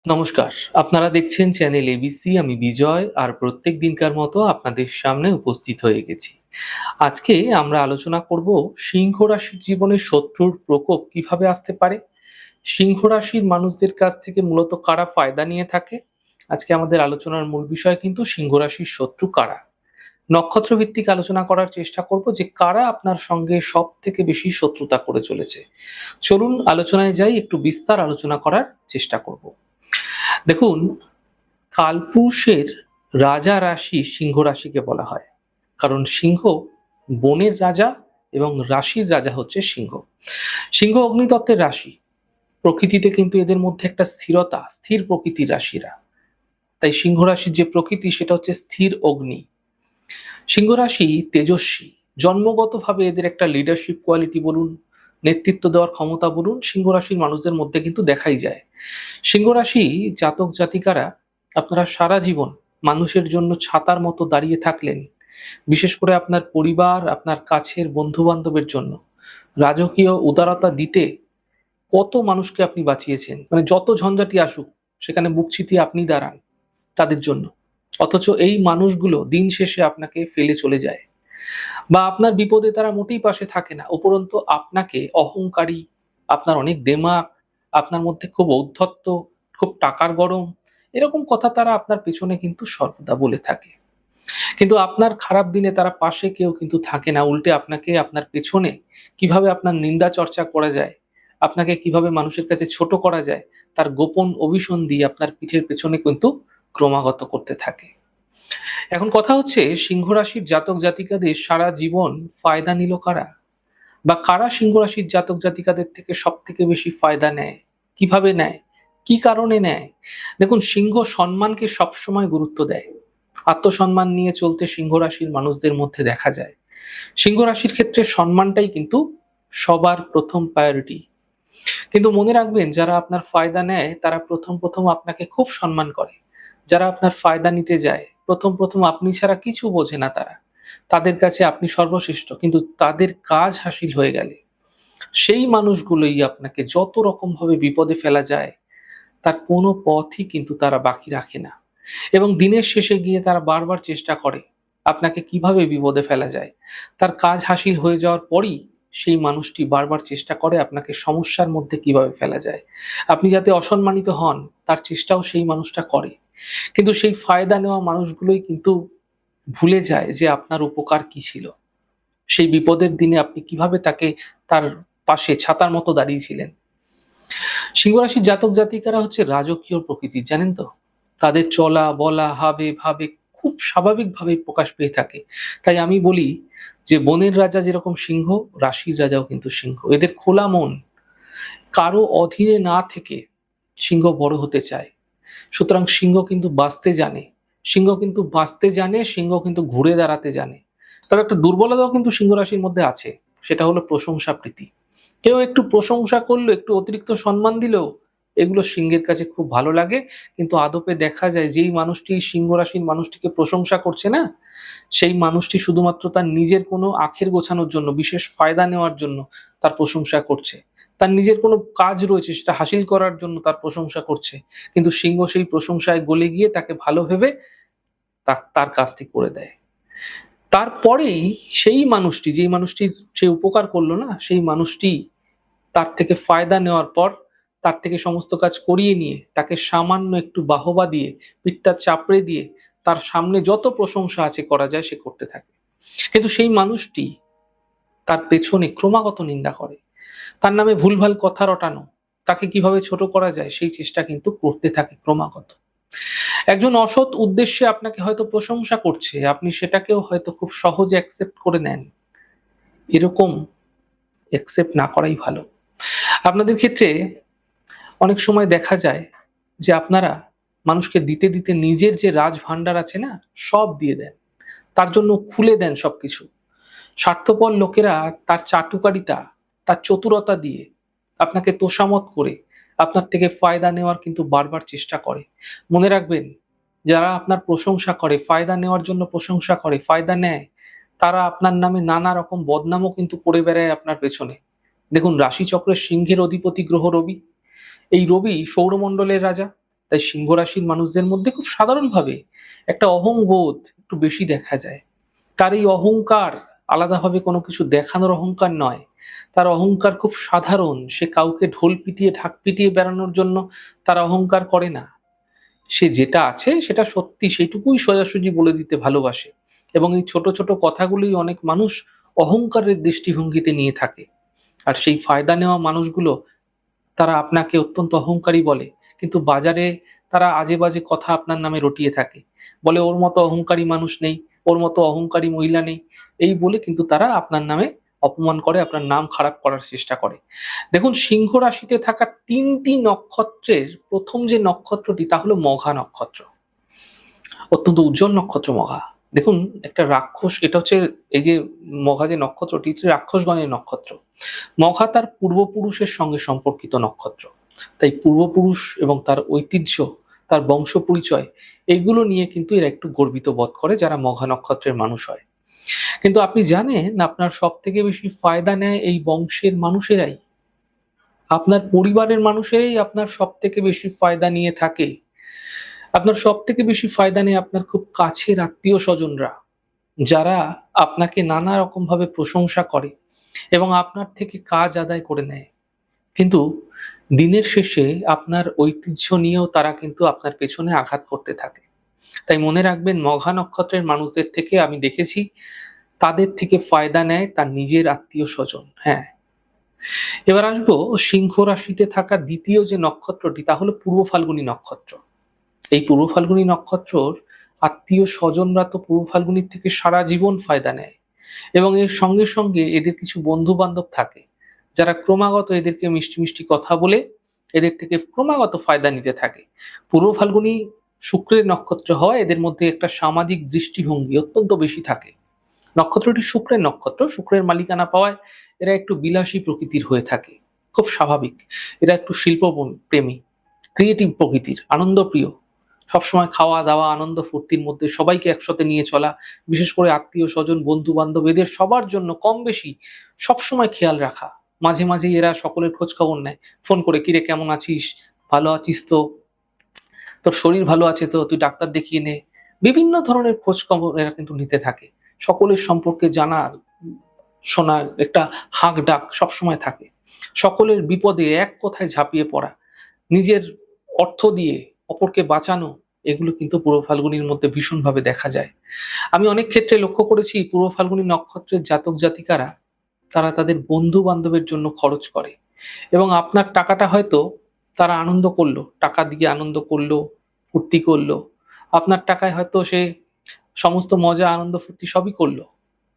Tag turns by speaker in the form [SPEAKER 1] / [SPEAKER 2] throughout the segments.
[SPEAKER 1] নমস্কার। আপনারা দেখছেন চ্যানেল এবিসি। আমি বিজয় আর প্রত্যেক দিনকার মতো আপনাদের সামনে উপস্থিত হয়ে গেছি। আজকে আমরা আলোচনা করব সিংহ রাশির জীবনে শত্রুর প্রকোপ কিভাবে আসতে পারে, সিংহ রাশির মানুষদের কাছ থেকে মূলত কারা ফায়দা নিয়ে থাকে। আজকে আমাদের আলোচনার মূল বিষয় কিন্তু সিংহ রাশির শত্রু কারা। নক্ষত্র ভিত্তিক আলোচনা করার চেষ্টা করব যে কারা আপনার সঙ্গে সবথেকে বেশি শত্রুতা করে চলেছে। চলুন আলোচনায় যাই, একটু বিস্তার আলোচনা করার চেষ্টা করব। দেখুন, কালপুরুষের রাজা রাশি সিংহ রাশিকে বলা হয়, কারণ সিংহ বনের রাজা এবং রাশির রাজা হচ্ছে সিংহ। সিংহ অগ্নিতত্ত্বের রাশি, প্রকৃতিতে কিন্তু এদের মধ্যে একটা স্থিরতা, স্থির প্রকৃতির রাশিরা। তাই সিংহ রাশির যে প্রকৃতি সেটা হচ্ছে স্থির অগ্নি। সিংহ রাশি তেজস্বী, জন্মগতভাবে এদের একটা লিডারশিপ কোয়ালিটি বলুন, নেতৃত্ব দেওয়ার ক্ষমতা বলুন, সিংহ রাশির মানুষদের মধ্যে কিন্তু দেখাই যায়। সিংহ রাশি জাতক জাতিকারা আপনারা সারা জীবন মানুষের জন্য ছাতার মতো দাঁড়িয়ে থাকলেন, বিশেষ করে আপনার পরিবার, আপনার কাছের বন্ধু বান্ধবের জন্য রাজকীয় উদারতা দিতে কত মানুষকে আপনি বাঁচিয়েছেন। মানে যত ঝঞ্ঝাটি আসুক সেখানে বুক চিতিয়ে আপনি দাঁড়ান তাদের জন্য, অথচ এই মানুষগুলো দিন শেষে আপনাকে ফেলে চলে যায় বা আপনার বিপদে তারা মোটেই পাশে থাকে না। উপরন্তু আপনাকে অহংকারী, আপনার অনেক দেমাক, আপনার মধ্যে খুব ঔদ্ধত্য, খুব টাকার গরম, এরকম কথা তারা আপনার পেছনে কিন্তু সর্বদা বলে থাকে। কিন্তু আপনার খারাপ দিনে তারা পাশে কেউ কিন্তু থাকে না। উল্টে আপনাকে আপনার পেছনে কিভাবে আপনার নিন্দা চর্চা করা যায়, আপনাকে কিভাবে মানুষের কাছে ছোট করা যায়, তার গোপন অভিসন্ধি আপনার পিঠের পেছনে কিন্তু ক্রমাগত করতে থাকে। এখন কথা হচ্ছে, সিংহ রাশির জাতক জাতিকাদের সারা জীবন ফায়দা নিল কারা, বা কারা সিংহ রাশির জাতক জাতিকাদের থেকে সব থেকে বেশি ফায়দা নেয়, কিভাবে নেয়, কি কারণে নেয়। দেখুন, সিংহ সম্মানকে সবসময় গুরুত্ব দেয়। আত্মসম্মান নিয়ে চলতে সিংহ রাশির মানুষদের মধ্যে দেখা যায়। সিংহ রাশির ক্ষেত্রে সম্মানটাই কিন্তু সবার প্রথম প্রায়োরিটি। কিন্তু মনে রাখবেন, যারা আপনার ফায়দা নেয় তারা প্রথম প্রথম আপনাকে খুব সম্মান করে। যারা আপনার ফায়দা নিতে যায় প্রথম প্রথম আপনি ছাড়া কিছু বোঝে না তারা, তাদের কাছে আপনি সর্বশ্রেষ্ঠ। কিন্তু তাদের কাজ হাসিল হয়ে গেলে সেই মানুষগুলোই আপনাকে যত রকম ভাবে বিপদে ফেলা যায় তার কোনো পথই কিন্তু তারা বাকি রাখে না। এবং দিনের শেষে গিয়ে তারা বারবার চেষ্টা করে আপনাকে কিভাবে বিপদে ফেলা যায়। তার কাজ হাসিল হয়ে যাওয়ার পরই সেই মানুষটি বারবার চেষ্টা করে আপনাকে সমস্যার মধ্যে কিভাবে ফেলা যায়, আপনি যাতে অসম্মানিত হন তার চেষ্টাও সেই মানুষটা করে। কিন্তু সেই ফায়দা নেওয়া মানুষগুলোই কিন্তু ভুলে যায় যে আপনার উপকার কি ছিল, সেই বিপদের দিনে আপনি কিভাবে তাকে তার পাশে ছাতার মতো দাঁড়িয়েছিলেন। সিংহ রাশির জাতক জাতিকারা হচ্ছে রাজকীয় প্রকৃতির, জানেন তো। তাদের চলা বলা হাবে ভাবে খুব স্বাভাবিকভাবে প্রকাশ পেয়ে থাকে। তাই আমি বলি যে বনের রাজা যেরকম সিংহ, রাশির রাজাও কিন্তু সিংহ। এদের খোলা মন, কারো অধীনে না থেকে সিংহ বড় হতে চায়। সুতরাং সিংহ কিন্তু বাঁচতে জানে, সিংহ কিন্তু বাঁচতে জানে, সিংহ কিন্তু ঘুরে দাঁড়াতে জানে। তবে একটা দুর্বলতাও কিন্তু সিংহ রাশির মধ্যে আছে, সেটা হলো প্রশংসা প্রীতি। কেউ একটু প্রশংসা করলো, একটু অতিরিক্ত সম্মান দিলেও এগুলো সিংহের কাছে খুব ভালো লাগে। কিন্তু আদপে দেখা যায় যেই মানুষটি সিংহ রাশির মানুষটিকে প্রশংসা করছে না, সেই মানুষটি শুধুমাত্র তার নিজের কোনো আখের গোছানোর জন্য, বিশেষ ফায়দা নেওয়ার জন্য তার প্রশংসা করছে। তার নিজের কোনো কাজ রয়েছে সেটা হাসিল করার জন্য তার প্রশংসা করছে। কিন্তু সিংহ সেই প্রশংসায় গলে গিয়ে তাকে ভালো ভেবে তার কাজটি করে দেয়। তারপরেই সেই মানুষটি, যেই মানুষটির সে উপকার করলো না, সেই মানুষটি তার থেকে ফায়দা নেওয়ার পর তার থেকে সমস্ত কাজ করিয়ে নিয়ে তাকে সামান্য একটু বাহবা দিয়ে, পিঠটা চাপড়ে দিয়ে তার সামনে যত প্রশংসা আছে করা যায় সে করতে থাকে। কিন্তু সেই মানুষটি তার পেছনে ক্রমাগত নিন্দা করে, তার নামে ভুলভাল কথা রটানো, তাকে কিভাবে ছোট করা যায় সেই চেষ্টা কিন্তু করতে থাকে ক্রমাগত। একজন অসৎ উদ্দেশ্যে আপনাকে হয়তো প্রশংসা করছে, আপনি সেটাকেও হয়তো খুব সহজে অ্যাকসেপ্ট করে নেন। এরকম অ্যাকসেপ্ট না করাই ভালো। আপনাদের ক্ষেত্রে অনেক সময় দেখা যায় যে আপনারা মানুষকে দিতে দিতে নিজের যে রাজ ভান্ডার আছে না, সব দিয়ে দেন, তার জন্য খুলে দেন সবকিছু। স্বার্থপর লোকেরা তার চাটুকারিতা, তার চতুরতা দিয়ে আপনাকে তোষামত করে আপনার থেকে ফায়দা নেওয়ার কিন্তু বারবার চেষ্টা করে। মনে রাখবেন, যারা আপনার প্রশংসা করে, ফায়দা নেওয়ার জন্য প্রশংসা করে, ফায়দা নেয়, তারা আপনার নামে নানা রকম বদনামও কিন্তু করে বেড়ায় আপনার পেছনে। দেখুন, রাশিচক্রের সিংহের অধিপতি গ্রহ রবি। এই রবি সৌরমণ্ডলের রাজা। তাই সিংহ রাশির মানুষদের মধ্যে খুব সাধারণভাবে একটা অহংবোধ একটু বেশি দেখা যায়। তার এই অহংকার আলাদাভাবে কোনো কিছু দেখানোর অহংকার নয়। তার অহংকার খুব সাধারণ। সে কাউকে ঢোল পিটিয়ে ঢাক পিটিয়ে বেড়ানোর জন্য তার অহংকার করে না। সে যেটা আছে সেটা সত্যি, সেইটুকুই সোজাসুজি বলে দিতে ভালোবাসে। এবং এই ছোট ছোট কথাগুলোই অনেক মানুষ অহংকারের দৃষ্টিভঙ্গিতে নিয়ে থাকে। আর সেই ফায়দা নেওয়া মানুষগুলো তারা আপনাকে অত্যন্ত অহংকারী বলে, কিন্তু বাজারে তারা আজে বাজে কথা আপনার নামে রটিয়ে থাকে। বলে ওর মতো অহংকারী মানুষ নেই, ওর মতো অহংকারী মহিলা নেই। এই বলে কিন্তু তারা আপনার নামে অপমান করে, আপনার নাম খারাপ করার চেষ্টা করে। দেখুন, সিংহ রাশিতে থাকা ৩টি নক্ষত্রের প্রথম যে নক্ষত্রটি তা হলো মঘা নক্ষত্র। অত্যন্ত উজ্জ্বল নক্ষত্র মঘা। দেখুন, একটা রাক্ষস, এটা হচ্ছে এই যে মঘা যে নক্ষত্রটি, এটি রাক্ষসগণের নক্ষত্র। মঘা তার পূর্বপুরুষের সঙ্গে সম্পর্কিত নক্ষত্র। তাই পূর্বপুরুষ এবং তার ঐতিহ্য, তার বংশ পরিচয়, এগুলো নিয়ে কিন্তু এরা একটু গর্বিত বোধ করে যারা মঘা নক্ষত্রের মানুষ হয়। কিন্তু আপনি জানেন, আপনার সব থেকে বেশি ফায়দা নেয় এই বংশের মানুষেরাই। আপনার পরিবারের মানুষেরাই আপনার সব থেকে বেশি ফায়দা নিয়ে থাকে। আপনার সব থেকে বেশি ফায়দা নেয় আপনার খুব কাছের আত্মীয় স্বজনরা, যারা আপনাকে নানা রকম ভাবে প্রশংসা করে এবং আপনার থেকে কাজ আদায় করে নেয়। কিন্তু দিনের শেষে আপনার ঐতিহ্য নিয়েও তারা কিন্তু আপনার পেছনে আঘাত করতে থাকে। তাই মনে রাখবেন, মঘা নক্ষত্রের মানুষদের থেকে আমি দেখেছি তাদের থেকে ফায়দা নেয় তার নিজের আত্মীয় স্বজন। হ্যাঁ, এবার আসবো সিংহ রাশিতে থাকা দ্বিতীয় যে নক্ষত্রটি তা হলো পূর্ব ফাল্গুনী নক্ষত্র। এই পূর্ব ফাল্গুনী নক্ষত্রর আত্মীয় স্বজনরা তো পূর্ব ফাল্গুনীর থেকে সারা জীবন ফায়দা নেয় এবং এর সঙ্গে সঙ্গে এদের কিছু বন্ধু বান্ধব থাকে যারা ক্রমাগত এদেরকে মিষ্টি মিষ্টি কথা বলে এদের থেকে ক্রমাগত ফায়দা নিতে থাকে। পূর্ব ফাল্গুনী শুক্রের নক্ষত্র হয়, এদের মধ্যে একটা সামাজিক দৃষ্টিভঙ্গি অত্যন্ত বেশি থাকে। নক্ষত্রটি শুক্রের নক্ষত্র, শুক্রের মালিকানা পাওয়ায় এরা একটু বিলাসী প্রকৃতির হয়ে থাকে। খুব স্বাভাবিক। এরা একটু শিল্প প্রেমী, ক্রিয়েটিভ প্রকৃতির, আনন্দপ্রিয়। সবসময় খাওয়া দাওয়া আনন্দ ফুর্তির মধ্যে সবাইকে একসাথে নিয়ে চলা, বিশেষ করে আত্মীয় স্বজন বন্ধু বান্ধব এদের সবার জন্য কম বেশি সবসময় খেয়াল রাখা। মাঝে মাঝেই এরা সকলের খোঁজ খবর নেয়, ফোন করে, কিরে কেমন আছিস, ভালো আছিস তো, তোর শরীর ভালো আছে তো, তুই ডাক্তার দেখিয়ে নে। বিভিন্ন ধরনের খোঁজ খবর এরা কিন্তু নিতে থাকে। সকলের সম্পর্কে জানার, শোনার একটা হাঁক ডাক সবসময় থাকে। সকলের বিপদে এক কথায় ঝাঁপিয়ে পড়া, নিজের অর্থ দিয়ে অপরকে বাঁচানো, এগুলো কিন্তু পূর্ব ফাল্গুনীর মধ্যে ভীষণভাবে দেখা যায়। আমি অনেক ক্ষেত্রে লক্ষ্য করেছি পূর্ব ফাল্গুনী নক্ষত্রের জাতক জাতিকারা তারা তাদের বন্ধু বান্ধবের জন্য খরচ করে এবং আপনার টাকাটা হয়তো তারা আনন্দ করলো, টাকা দিয়ে আনন্দ করলো, ফুর্তি করলো। আপনার টাকায় হয়তো সে সমস্ত মজা আনন্দ ফুর্তি সবই করলো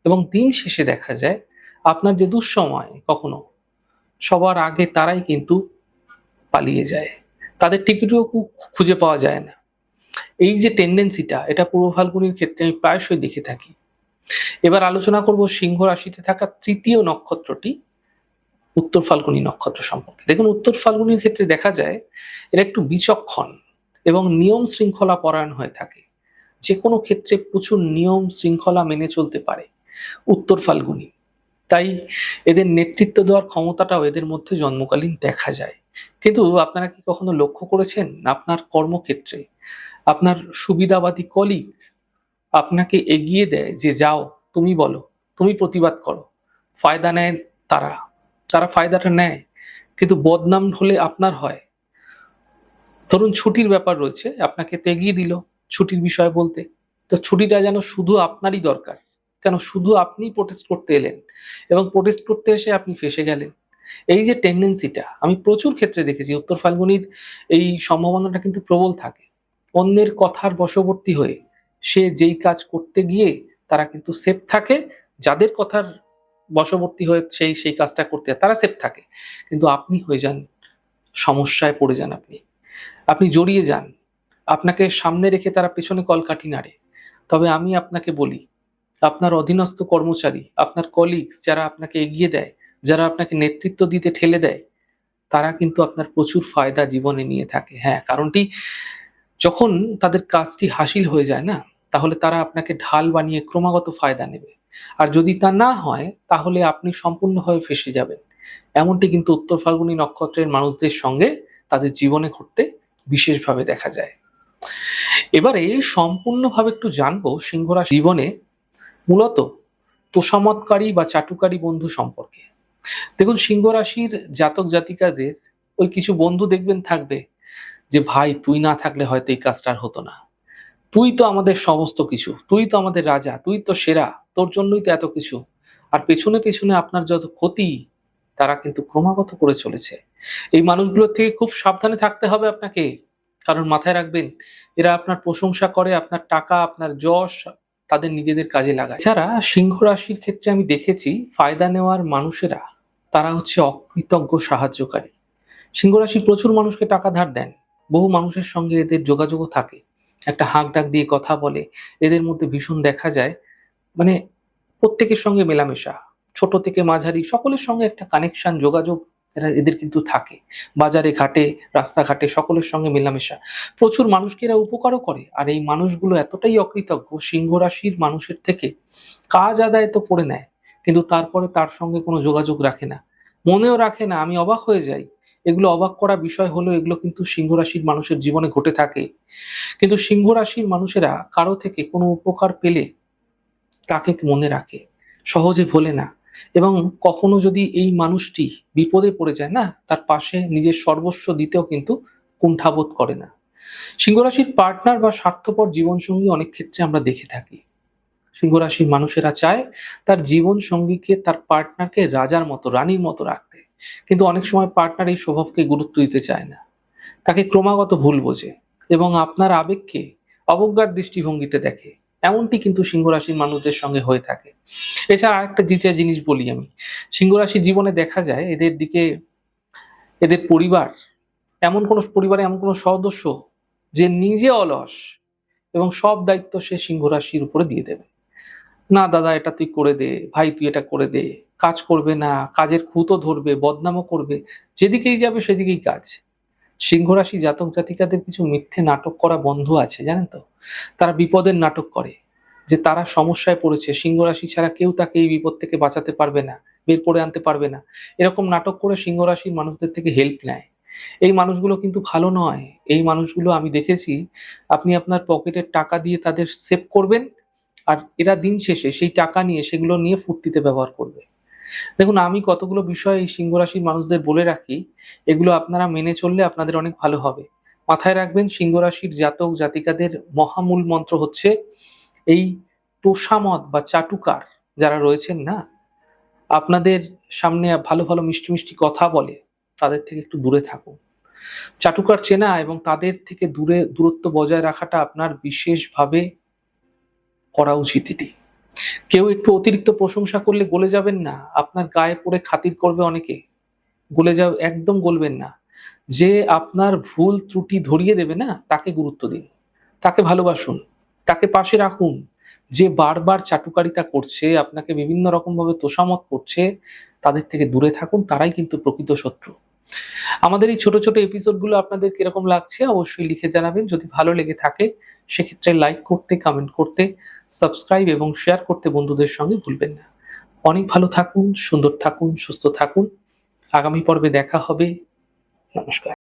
[SPEAKER 1] এবং দিন শেষে দেখা যায় আপনার যে দুঃসময়, কখনো সবার আগে তারাই কিন্তু পালিয়ে যায়। তাদের টিকিটও খুঁজে পাওয়া যায় না। এই যে টেন্ডেন্সিটা, এটা পূর্ব ফাল্গুনীর ক্ষেত্রে আমি প্রায়শই দেখে থাকি। এবার আলোচনা করব সিংহ রাশিতে থাকা তৃতীয় নক্ষত্রটি উত্তর ফাল্গুনী নক্ষত্র সম্পর্কে। দেখুন, উত্তর ফাল্গুনীর ক্ষেত্রে দেখা যায় এরা একটু বিচক্ষণ এবং নিয়ম শৃঙ্খলা পরায়ণ হয়ে থাকে। যে কোনো ক্ষেত্রে প্রচুর নিয়ম শৃঙ্খলা মেনে চলতে পারে উত্তর ফাল্গুনী। তাই এদের নেতৃত্ব দেওয়ার ক্ষমতাটাও এদের মধ্যে জন্মকালীন দেখা যায়। কিন্তু আপনারা কি কখনো লক্ষ্য করেছেন আপনার কর্মক্ষেত্রে আপনার সুবিধাবাদী কলিগ আপনাকে এগিয়ে দেয় যে যাও, তুমি বলো, তুমি প্রতিবাদ করো, ফায়দা নেয় তারা, তারা ফায়দাটা নেয় কিন্তু বদনাম হলে আপনার হয়। ধরুন ছুটির ব্যাপার রয়েছে, আপনাকে তো এগিয়ে দিল ছুটির বিষয়ে বলতে, তো ছুটিটা যেন শুধু আপনারই দরকার, কেন শুধু আপনি প্রোটেস্ট করতে এলেন এবং প্রোটেস্ট করতে এসে আপনি ফেসে গেলেন। এই যে টেন্ডেন্সিটা আমি প্রচুর ক্ষেত্রে দেখেছি, উত্তর ফাল্গুনীর এই সম্ভাবনাটা কিন্তু প্রবল থাকে। অন্যের কথার বশবর্তী হয়ে সে যেই কাজ করতে গিয়ে তারা কিন্তু সেফ থাকে, যাদের কথার বশবর্তী হয়ে সেই কাজটা করতে তারা সেফ থাকে, কিন্তু আপনি হয়ে যান সমস্যায় পড়ে যান, আপনি জড়িয়ে যান, আপনাকে সামনে রেখে তারা পেছনে কলকাঠি নাড়ে। তবে আমি আপনাকে বলি, আপনার অধীনস্থ কর্মচারী, আপনার কলিগস যারা আপনাকে এগিয়ে দেয়, যারা আপনাকে নেতৃত্ব দিতে ঠেলে দেয়, তারা কিন্তু আপনার প্রচুর ফায়দা জীবনে নিয়ে থাকে। হ্যাঁ, কারণটি যখন তাদের কাজটি হাসিল হয়ে যায় না, তাহলে তারা আপনাকে ঢাল বানিয়ে ক্রমাগত ফায়দা নেবে। আর যদি তা না হয় তাহলে আপনি সম্পূর্ণভাবে ফেঁসে যাবেন। এমনটি কিন্তু উত্তর ফাল্গুনী নক্ষত্রের মানুষদের সঙ্গে তাদের জীবনে ঘটতে বিশেষভাবে দেখা যায়। এবারে সম্পূর্ণভাবে একটু জানবো সিংহ রাশি জীবনে মূলত তোষামতকারী বা চাটুকারী বন্ধু সম্পর্কে। দেখুন, সিংহ রাশির জাতক জাতিকাদের ওই কিছু বন্ধু দেখবেন থাকবে যে, ভাই তুই না থাকলে হয়তো এই কাজটা আর হতো না, তুই তো আমাদের সমস্ত কিছু, তুই তো আমাদের রাজা, তুই তো সেরা, তোর জন্যই তো এত কিছু। আর পেছনে পেছনে আপনার যত ক্ষতি তারা কিন্তু ক্রমাগত করে চলেছে। এই মানুষগুলোর থেকে খুব সাবধানে থাকতে হবে আপনাকে। কারণ মাথায় রাখবেন, এরা আপনার প্রশংসা করে, আপনার টাকা, আপনার যশ তাদের নিজেদের কাজে লাগায়। এছাড়া সিংহ রাশির ক্ষেত্রে আমি দেখেছি ফায়দা নেওয়ার মানুষেরা তারা হচ্ছে অকৃতজ্ঞ সাহায্যকারী। সিংহ রাশি প্রচুর মানুষকে টাকা ধার দেন, বহু মানুষের সঙ্গে এদের যোগাযোগও থাকে, একটা হাঁক ডাক দিয়ে কথা বলে, এদের মধ্যে ভীষণ দেখা যায় মানে প্রত্যেকের সঙ্গে মেলামেশা, ছোট থেকে মাঝারি সকলের সঙ্গে একটা কানেকশন, যোগাযোগ এদের কিন্তু থাকে। বাজারে ঘাটে, রাস্তাঘাটে সকলের সঙ্গে মেলামেশা, প্রচুর মানুষকে এরা উপকারও করে। আর এই মানুষগুলো এতটাই অকৃতজ্ঞ, সিংহ রাশির মানুষের থেকে কাজ আদায় তো করে নেয়, কিন্তু তারপরে তার সঙ্গে কোনো যোগাযোগ রাখে না, মনেও রাখে না। আমি অবাক হয়ে যাই। এগুলো অবাক করা বিষয় হলো, এগুলো কিন্তু সিংহ রাশির মানুষের জীবনে ঘটে থাকে। কিন্তু সিংহ রাশির মানুষেরা কারো থেকে কোনো উপকার পেলে তাকে মনে রাখে, সহজে ভোলে না। এবং কখনো যদি এই মানুষটি বিপদে পড়ে যায় না, তার পাশে নিজের সর্বস্ব দিতেও কিন্তু কুণ্ঠাবোধ করে না। সিংহ রাশির পার্টনার বা স্বার্থপর জীবনসঙ্গী অনেক ক্ষেত্রে আমরা দেখে থাকি। সিংহ রাশির মানুষেরা চায় তার জীবন সঙ্গীকে, তার পার্টনারকে রাজার মতো, রানীর মতো রাখতে। কিন্তু অনেক সময় পার্টনার এই স্বভাবকে গুরুত্ব দিতে চায় না, তাকে ক্রমাগত ভুল বোঝে এবং আপনার আবেগকে অবজ্ঞার দৃষ্টিভঙ্গিতে দেখে। এমনটি কিন্তু সিংহ রাশির মানুষদের সঙ্গে হয়ে থাকে। এছাড়া আরেকটা দ্বিতীয় জিনিস বলি আমি, সিংহ রাশির জীবনে দেখা যায় এদের দিকে এদের পরিবার, এমন কোনো পরিবারে এমন কোনো সদস্য যে নিজে অলস এবং সব দায়িত্ব সে সিংহ রাশির উপরে দিয়ে দেবে। না দাদা এটা তুই করে দে, ভাই তুই এটা করে দে, কাজ করবে না, কাজের খুঁতো ধরবে, বদনামও করবে, যেদিকেই যাবে সেদিকেই কাজ। সিংহ রাশি জাতক জাতিকাদের কিছু মিথ্যে নাটক করা বন্ধু আছে, জানেন তো? তারা বিপদের নাটক করে যে তারা সমস্যায় পড়েছে, সিংহ রাশি ছাড়া কেউ তাকে এই বিপদ থেকে বাঁচাতে পারবে না, বের করে আনতে পারবে না। এরকম নাটক করে সিংহ রাশির মানুষদের থেকে হেল্প নেয়। এই মানুষগুলো কিন্তু ভালো নয়। এই মানুষগুলো আমি দেখেছি, আপনি আপনার পকেটের টাকা দিয়ে তাদের সেভ করবেন, আর এরা দিন শেষে সেই টাকা নিয়ে সেগুলো নিয়ে ফুর্তিতে ব্যবহার করবে। দেখুন, আমি কতগুলো বিষয় এই সিংহ রাশির মানুষদের বলে রাখি, এগুলো আপনারা মেনে চললে আপনাদের অনেক ভালো হবে। মাথায় রাখবেন, সিংহ রাশির জাতক জাতিকাদের মহামূল মন্ত্র হচ্ছে এই তোষামত বা চাটুকার যারা রয়েছেন না, আপনাদের সামনে ভালো ভালো মিষ্টি মিষ্টি কথা বলে, তাদের থেকে একটু দূরে থাকুন। চাটুকার চেনা এবং তাদের থেকে দূরত্ব বজায় রাখাটা আপনার বিশেষভাবে করা উচিত। এটি কেউ একটু অতিরিক্ত প্রশংসা করলে গলে যাবেন না, আপনার গায়ে পড়ে খাতির করবে অনেকে, গলে যাও, একদম গলবেন না। যে আপনার ভুল ত্রুটি ধরিয়ে দেবে না, তাকে গুরুত্ব দিন, তাকে ভালোবাসুন, তাকে পাশে রাখুন। যে বারবার চাটুকারিতা করছে, আপনাকে বিভিন্ন রকম ভাবে তোষামত করছে, তাদের থেকে দূরে থাকুন, তারাই কিন্তু প্রকৃত শত্রু। আমাদের এই ছোট ছোট এপিসোডগুলো আপনাদের কিরকম লাগছে অবশ্যই লিখে জানাবেন। যদি ভালো লেগে থাকে সেক্ষেত্রে লাইক করতে, কমেন্ট করতে, সাবস্ক্রাইব এবং শেয়ার করতে বন্ধুদের সঙ্গে ভুলবেন না। অনেক ভালো থাকুন, সুন্দর থাকুন, সুস্থ থাকুন। আগামী পর্বে দেখা হবে। নমস্কার।